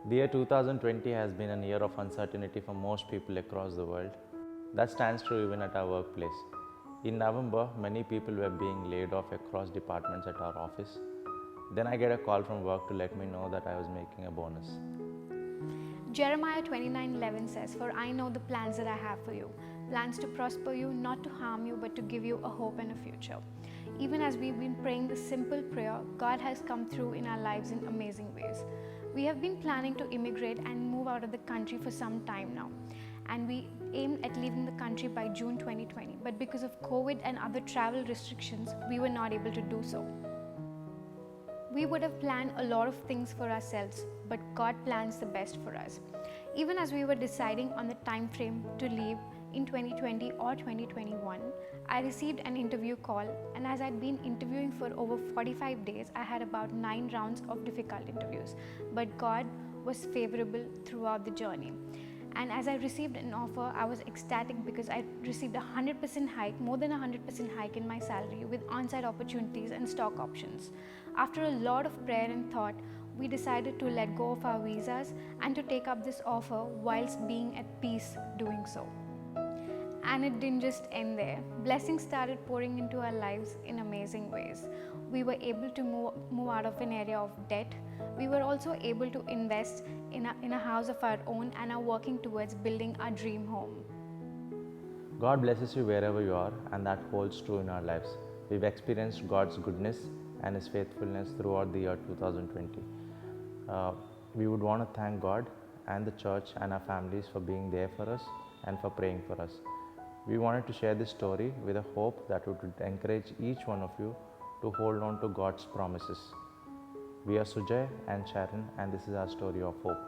The year 2020 has been a year of uncertainty for most people across the world. That stands true even at our workplace. In November, many people were being laid off across departments at our office. Then I get a call from work to let me know that I was making a bonus. Jeremiah 29:11 says, "For I know the plans that I have for you, plans to prosper you, not to harm you, but to give you a hope and a future." Even as we've been praying this simple prayer, God has come through in our lives in amazing ways. We have been planning to immigrate and move out of the country for some time now, and we aimed at leaving the country by June 2020, but because of COVID and other travel restrictions, we were not able to do so. We would have planned a lot of things for ourselves, but God plans the best for us. Even as we were deciding on the time frame to leave in 2020 or 2021, I received an interview call, and as I'd been interviewing for over 45 days, I had about 9 rounds of difficult interviews, but God was favorable throughout the journey. And as I received an offer, I was ecstatic because I received a 100% hike, more than a 100% hike in my salary, with on-site opportunities and stock options. After a lot of prayer and thought, we decided to let go of our visas and to take up this offer whilst being at peace doing so. And it didn't just end there. Blessings started pouring into our lives in amazing ways. We were able to move out of an area of debt. We were also able to invest in a house of our own and are working towards building our dream home. God blesses you wherever you are, and that holds true in our lives. We've experienced God's goodness and His faithfulness throughout the year 2020. We would want to thank God and the church and our families for being there for us and for praying for us. We wanted to share this story with a hope that it would encourage each one of you to hold on to God's promises. We are Sujay and Sharon, and this is our story of hope.